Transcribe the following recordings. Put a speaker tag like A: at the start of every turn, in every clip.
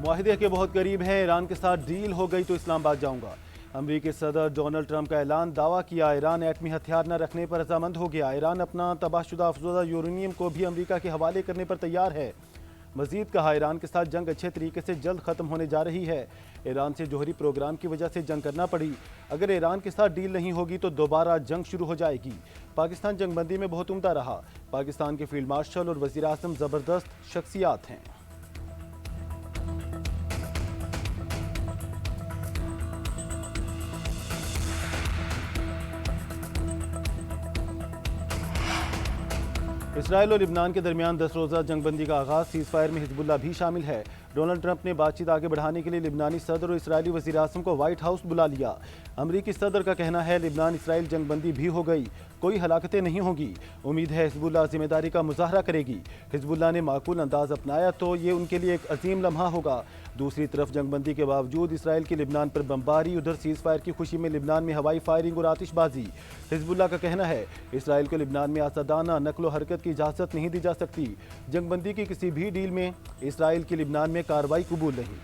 A: मुआहिदे के बहुत करीब हैं। ईरान के साथ डील हो गई तो इस्लामाबाद जाऊंगा। अमरीकी सदर डोनाल्ड ट्रंप का ऐलान। दावा किया ईरान एटमी हथियार न रखने पर रजामंद हो गया। ईरान अपना तबाहशुदा अफज़ोदा यूरेनियम को भी अमरीका के हवाले करने पर तैयार है। मजीद कहा ईरान के साथ जंग अच्छे तरीके से जल्द ख़त्म होने जा रही है। ईरान से जोहरी प्रोग्राम की वजह से जंग करना पड़ी। अगर ईरान के साथ डील नहीं होगी तो दोबारा जंग शुरू हो जाएगी। पाकिस्तान जंगबंदी में बहुत उम्दा रहा। पाकिस्तान के फील्ड मार्शल और वज़ीर आज़म ज़बरदस्त शख्सियात हैं। इसराइल और लिबनान के दरमियान 10 रोज़ा जंगबंदी का आगाज़। सीज़ फायर में हिजबुल्लाह भी शामिल है। डोनाल्ड ट्रंप ने बातचीत आगे बढ़ाने के लिए लिबनानी सदर और इसराइली वज़ीर आज़म को व्हाइट हाउस बुला लिया। अमरीकी सदर का कहना है लिबनान इसराइल जंगबंदी भी हो गई, कोई हलाकतें नहीं होंगी। उम्मीद है हिजबुल्लाह जिम्मेदारी का मुजाहरा करेगी। हिजबुल्लाह ने माकूल अंदाज अपनाया तो ये उनके लिए एक अजीम लम्हा होगा। दूसरी तरफ जंगबंदी के बावजूद इसराइल की लिबनान पर बमबारी, उधर सीज़ फायर की खुशी में लिबनान में हवाई फायरिंग और आतिशबाजी। हिजबुल्लाह का कहना है इसराइल को लिबनान में आज़ादाना नकलो हरकत की इजाज़त नहीं दी जा सकती। जंगबंदी की किसी भी डील में इसराइल की लिबनान में कार्रवाई कबूल नहीं।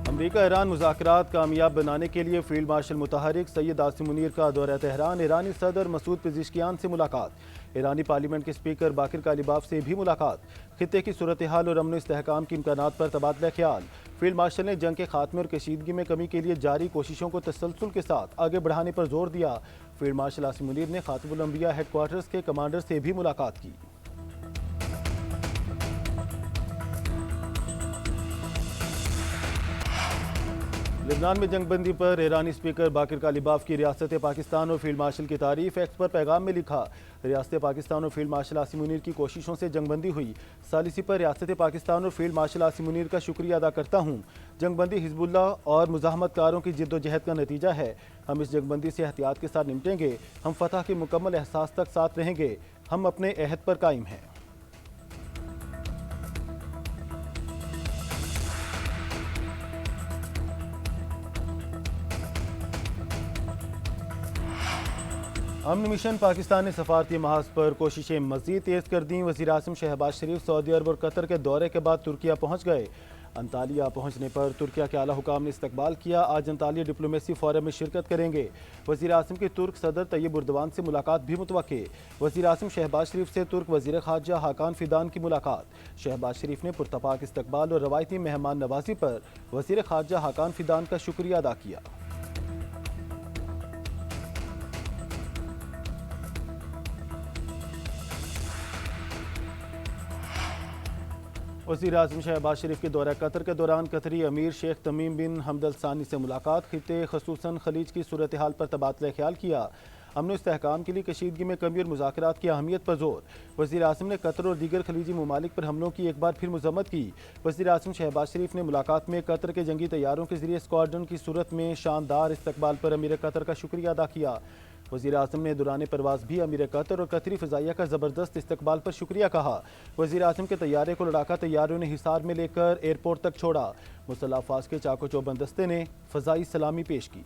A: अमरीका ईरान मुज़ाकरात कामयाब बनाने के लिए फील्ड मार्शल मुतहरिक सैयद आसिम मुनीर का दौरा तेहरान। ईरानी सदर मसूद पेज़ेश्कियान से मुलाकात। ईरानी पार्लियामेंट के स्पीकर बाकिर कालिबाफ से भी मुलाकात। खित्ते की सूरत हाल और अमन इस्तेहकाम के इम्कानात पर तबादला ख्याल। फील्ड मार्शल ने जंग के खात्मे और कशीदगी में कमी के लिए जारी कोशिशों को तसलसल के साथ आगे बढ़ाने पर जोर दिया। फील्ड मार्शल आसिम मुनीर ने खातिबुल अंबिया हेडक्वार्टर्स के कमांडर से भी मुलाकात की। लिबनान में जंगबंदी पर ईरानी स्पीकर बाकिर कालिबाफ की रियासत पाकिस्तान और फील्ड मार्शल की तारीफ। एक्स पर पैगाम में लिखा, रियासत पाकिस्तान और फील्ड मार्शल आसिम मुनीर की कोशिशों से जंगबंदी हुई। सालिसी पर रियासत पाकिस्तान और फील्ड मार्शल आसिम मुनीर का शुक्रिया अदा करता हूँ। जंगबंदी हिजबुल्लाह और मुज़ाहमतकारों की जिद्दोजहद का नतीजा है। हम इस जंगबंदी से एहतियात के साथ निपटेंगे। हम फतह के मुकम्मल एहसास तक साथ रहेंगे। हम अपने अहद पर कायम हैं। अमन मिशन पाकिस्तान ने सफारती महाज पर कोशिशें मजीद तेज़ कर दी। वज़ीर आज़म शहबाज शरीफ सऊदी अरब और कतर के दौरे के बाद तुर्किया पहुँच गए। अंतालिया पहुँचने पर तुर्किया के आला हुकाम ने इस्तकबाल किया। आज अंतालिया डिप्लोमेसी फोरम में शिरकत करेंगे। वज़ीर आज़म की तुर्क सदर तैयब उर्दवान से मुलाकात भी मुतवक्के। वज़ीर आज़म शहबाज शरीफ से तुर्क वज़ीर ख़ारजा हाकान फ़िदान की मुलाकात। शहबाज शरीफ ने पुरतपाक इस्तकबाल और रवायती मेहमान नवाजी पर वज़ीर ख़ारजा हाकान फ़िदान का शुक्रिया अदा किया। वज़ीर आज़म शहबाज शरीफ के दौरा कतर के दौरान कतरी अमीर शेख तमीम बिन हमद अल सानी से मुलाकात। खित्ते खसूसन खलीज की सूरत हाल पर तबादला ख्याल किया। अमन इस्तेहकाम के लिए कशीदगी में कमी और मुज़ाकरात की अहमियत पर जोर। वज़ीर आज़म ने कतर और दीगर खलीजी ममालिक पर हमलों की एक बार फिर मज़म्मत की। वज़ीर आज़म शहबाज शरीफ ने मुलाकात में कतर के जंगी तैयारों के जरिए स्क्वाड्रन की सूरत में शानदार इस्तकबाल पर अमीर कतर का शुक्रिया अदा किया। वज़ीर आज़म ने दौरान परवाज़ भी अमीर कतर और कतरी फ़ज़ाइया का ज़बरदस्त इस्तकबाल पर शुक्रिया कहा। वज़ीर आज़म के तैयारे को लड़ाका तैयारों ने हिसार में लेकर एयरपोर्ट तक छोड़ा। मुसल्लह अफ़वाज के चाको चौबंद दस्ते ने फ़ज़ाई सलामी पेश की।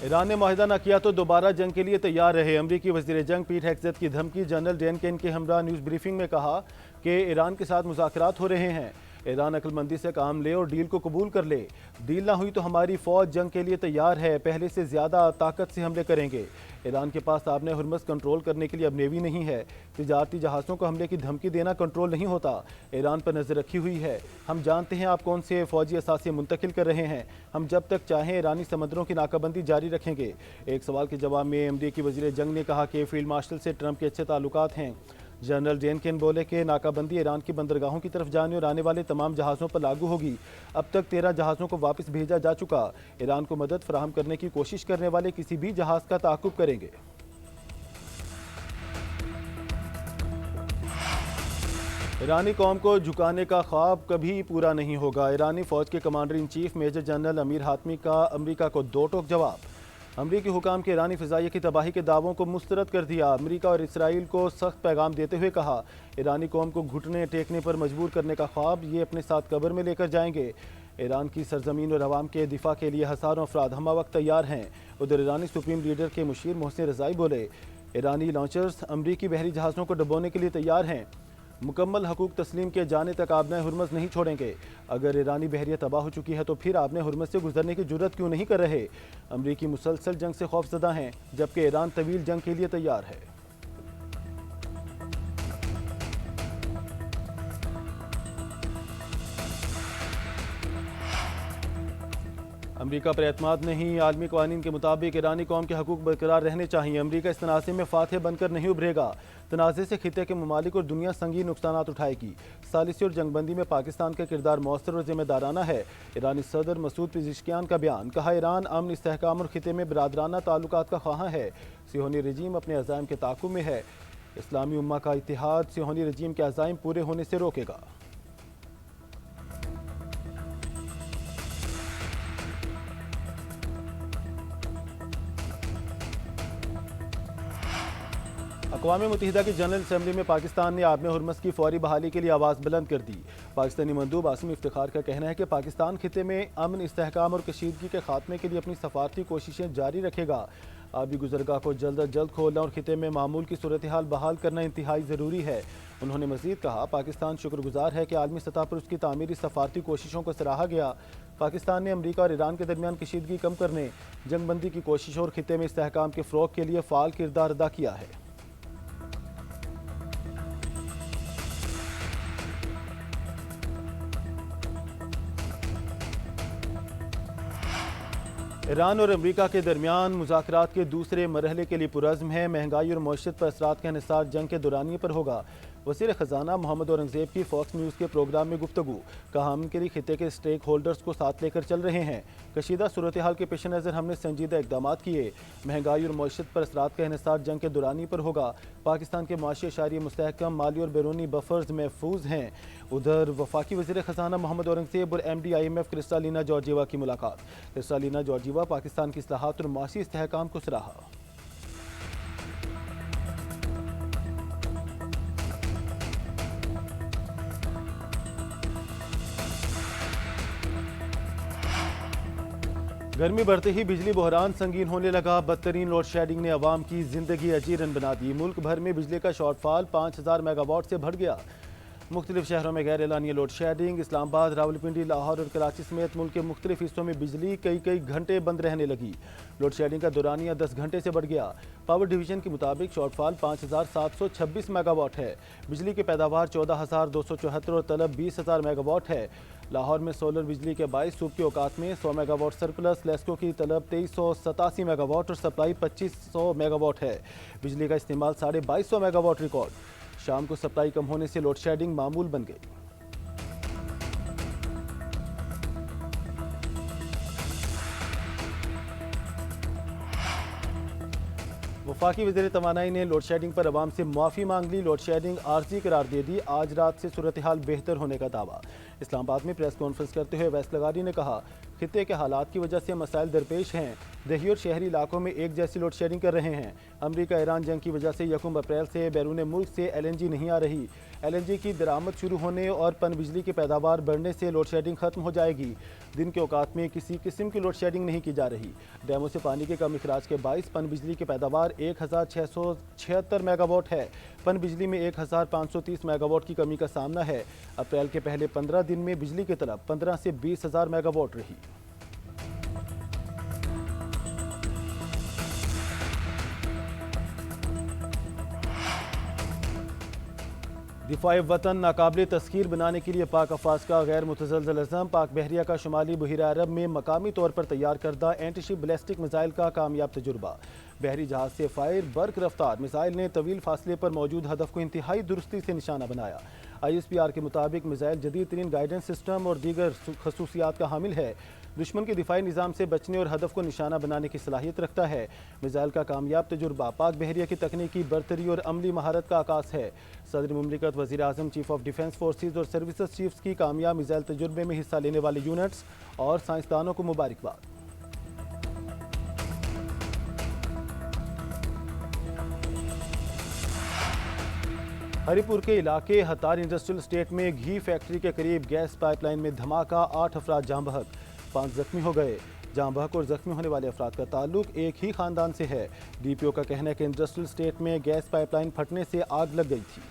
A: ईरान ने मुआहिदा न किया तो दोबारा जंग के लिए तैयार रहे। अमरीकी वज़ीर जंग पीट हेग्सेथ की धमकी। जनरल डेनकेन के हमरा न्यूज़ ब्रीफिंग में कहा कि ईरान के साथ मुज़ाकरात हो रहे हैं। ईरान अक्लमंदी से काम ले और डील को कबूल कर ले। डील ना हुई तो हमारी फ़ौज जंग के लिए तैयार है। पहले से ज़्यादा ताकत से हमले करेंगे। ईरान के पास आबने हुर्मस कंट्रोल करने के लिए अब नेवी नहीं है। तिजारती जहाज़ों को हमले की धमकी देना कंट्रोल नहीं होता। ईरान पर नज़र रखी हुई है। हम जानते हैं आप कौन से फ़ौजी असासे मुंतकिल कर रहे हैं। हम जब तक चाहें ईरानी समंदरों की नाकाबंदी जारी रखेंगे। एक सवाल के जवाब में अमरीकी वज़ीर जंग ने कहा कि फील्ड मार्शल से ट्रंप के अच्छे ताल्लुकात हैं। जनरल डेनकेन बोले कि नाकाबंदी ईरान की बंदरगाहों की तरफ जाने और आने वाले तमाम जहाज़ों पर लागू होगी। अब तक 13 जहाज़ों को वापस भेजा जा चुका। ईरान को मदद फराहम करने की कोशिश करने वाले किसी भी जहाज़ का ताक़ुब करेंगे। ईरानी कौम को झुकाने का ख्वाब कभी पूरा नहीं होगा। ईरानी फ़ौज के commander in chief major general Amir Hatami का अमरीका को दो टोक जवाब। अमरीकी हुकाम के ईरानी फ़िज़ाइया की तबाही के दावों को मुस्तरद कर दिया। अमरीका और इसराइल को सख्त पैगाम देते हुए कहा ईरानी कौम को घुटने टेकने पर मजबूर करने का ख्वाब ये अपने साथ कब्र में लेकर जाएंगे। ईरान की सरजमीन और अवाम के दिफा के लिए हज़ारों अफराद हम वक्त तैयार हैं। उधर ईरानी सुप्रीम लीडर के मुशीर मोहसिन रज़ाई बोले, ईरानी लॉन्चर्स अमरीकी बहरी जहाज़ों को डुबोने के लिए तैयार हैं। मुकम्मल हकूक तस्लीम किए जाने तक आबने हुर्मस नहीं छोड़ेंगे। अगर ईरानी बहरिया तबाह हो चुकी है तो फिर आबने हुर्मस से गुजरने की जुर्रत क्यों नहीं कर रहे। अमरीकी मुसलसल जंग से खौफजदा हैं, जबकि ईरान तवील जंग के लिए तैयार है। अमरीका पर एतमाद नहीं, आलमी कवानीन के मुताबिक ईरानी कौम के हकूक बरकरार रहने चाहिए। अमरीका इस तनाज़े में फातह बनकर नहीं उभरेगा। तनाज़े से खिते के ममालिक और दुनिया संगीन नुकसान उठाएगी। सालिसी और जंगबंदी में पाकिस्तान का किरदार मौसर और जिम्मेदाराना है। ईरानी सदर मसूद पिज़ेश्कियान का बयान, कहा ईरान अमन, इस्तेहकाम और खिते में बरादराना ताल्लुकात का ख्वाह है। सिहोनी रजीम अपने अज़ाइम के ताक़ुब में है। इस्लामी उम्मा का इत्तिहाद सिहोनी रजीम के अज़ाइम पूरे होने से रोकेगा। अक़वाम मुत्तहिदा की जनरल असम्बली में पाकिस्तान ने आबने हुर्मस की फौरी बहाली के लिए आवाज़ बुलंद कर दी। पाकिस्तानी मंदूब आसिम इफ्तिखार का कहना है कि पाकिस्तान खिते में अमन, इस्तेहकाम और कशीदगी के खात्मे के लिए अपनी सफारती कोशिशें जारी रखेगा। आबी गुजरगाह को जल्द अज जल्द खोलना और खिते में मामूल की सूरत हाल बहाल करना इंतहाई ज़रूरी है। उन्होंने मज़ीद कहा, पाकिस्तान शुक्रगुजार है कि आलमी सतह पर उसकी तामीरी सफारती कोशिशों को सराहा गया। पाकिस्तान ने अमरीका और ईरान के दरमियान कशीदगी कम करने, जंगबंदी की कोशिशों और खिते में इस्तेहकाम के फ़रोग़ के लिए फ़ाल किरदार अदा किया है। ईरान और अमरीका के दरमियान मुज़ाकरात के दूसरे मरहले के लिए पुरज़्म है। महंगाई और मईशत पर असरात का इन्हिसार जंग के दौरानिए पर होगा। वज़ीर ख़जाना मोहम्मद औरंगज़ेब की फॉक्स न्यूज़ के प्रोग्राम में गुफ्तगू, कहा हम के लिए खिते के स्टेक होल्डर्स को साथ लेकर चल रहे हैं। कशीदा सूरत हाल के पेश नज़र हमने संजीदा इक़दाम किए। महंगाई और मईशत पर असरात का इन्हिसार जंग के दौरानिए पर होगा। पाकिस्तान के माशी अशारिये मुस्तहकम, माली और बैरूनी बफर्स महफूज हैं। उधर वफाकी वज़ीर ख़जाना मोहम्मद औरंगज़ेब और MD IMF क्रिस्टालिना जॉर्जिवा की मुलाकात। क्रिस्टालिना जॉर्जिवा पाकिस्तान की इस्लाहात और माशी इस्तेहकाम को सराहा। गर्मी बढ़ते ही बिजली बहरान संगीन होने लगा। बदतरीन लोड शेडिंग ने अवाम की जिंदगी अजीरन बना दी। मुल्क भर में बिजली का शॉर्टफॉल 5000 मेगावाट से बढ़ गया। मुख्तलिफ शहरों में गैर एलानिया लोड शेडिंग। इस्लामाबाद, रावलपिंडी, लाहौर और कराची समेत मुल्क के मुख्तलिफ हिस्सों में बिजली कई घंटे बंद रहने लगी। लोड शेडिंग का दौरानिया 10 घंटे से बढ़ गया। पावर डिवीजन के मुताबिक शॉर्टफॉल 5726 मेगावाट है। बिजली की पैदावार 14274 और तलब 20000 मेगावाट है। लाहौर में सोलर बिजली के 22 सूब के औकात में 100 मेगावाट सरप्लस। लेस्को की तलब 2387 मेगावाट और सप्लाई 2500 मेगावाट है। बिजली का इस्तेमाल 2250 मेगावाट रिकॉर्ड। शाम को सप्लाई कम होने से लोड शेडिंग मामूल बन गई। वफाकी वज़ीर तवानाई ने लोड शेडिंग पर अवाम से माफ़ी मांग ली। लोड शेडिंग आर्जी करार दे दी। आज रात से सूरत हाल बेहतर होने का दावा। इस्लामाबाद में प्रेस कॉन्फ्रेंस करते हुए वैस लगारी ने कहा, खिते के हालात की वजह से मसाइल दरपेश हैं। देही और शहरी इलाकों में एक जैसी लोड शेडिंग कर रहे हैं। अमरीका ईरान जंग की वजह से 1 अप्रैल से बैरून मुल्क से LNG नहीं आ रही। LNG की दरामद शुरू होने और पन बिजली की पैदावार बढ़ने से लोड शेडिंग खत्म हो जाएगी। दिन के औकात में किसी किस्म की लोड शेडिंग नहीं की जा रही। डैमों से पानी के कम इखराज के बाइस पन बिजली की पैदावार 1676 मेगावाट है। पन बिजली में 1530 मेगावाट की कमी का सामना है। अप्रैल के पहले 15 दिन में बिजली की तलब 15 से 20,000 मेगावाट रही। दिफाए वतन नाकाबिल तस्खीर बनाने के लिए पाक अफवाज का गैर मुतज़लज़ल अज़म। पाक बहरिया का शुमाली बहिरा अरब में मकामी तौर पर तैयार करदा एंटीशिप बैलिस्टिक मिसाइल का कामयाब तजुर्बा। बहरी जहाज से फायर बर्क रफ्तार मिसाइल ने तवील फासले पर मौजूद हदफ को इंतहाई दुरुस्ती से निशाना बनाया। ISPR के मुताबिक मिसाइल जदीद तरीन गाइडेंस सिस्टम और दीगर खसूसियात का हामिल है। दुश्मन के दिफाई निज़ाम से बचने और हदफ को निशाना बनाने की सलाहियत रखता है। मिसाइल का कामयाब तजुर्बा पाक बहरिया की तकनीकी बरतरी और अमली महारत का आकाश है। सदर मुमलिकत, वज़ीर आज़म, चीफ ऑफ डिफेंस फोर्सेज और सर्विसेज चीफ्स की कामयाब मिसाइल तजुर्बे में हिस्सा लेने वाले यूनिट्स और साइंसदानों को मुबारकबाद। हरिपुर के इलाके हतार इंडस्ट्रियल स्टेट में घी फैक्ट्री के करीब गैस पाइपलाइन में धमाका, 8 अफराद जाँ बहक, 5 जख्मी हो गए। जाँ बहक और जख्मी होने वाले अफराद का ताल्लुक एक ही खानदान से है। डीपीओ का कहना है कि इंडस्ट्रियल स्टेट में गैस पाइपलाइन फटने से आग लग गई थी।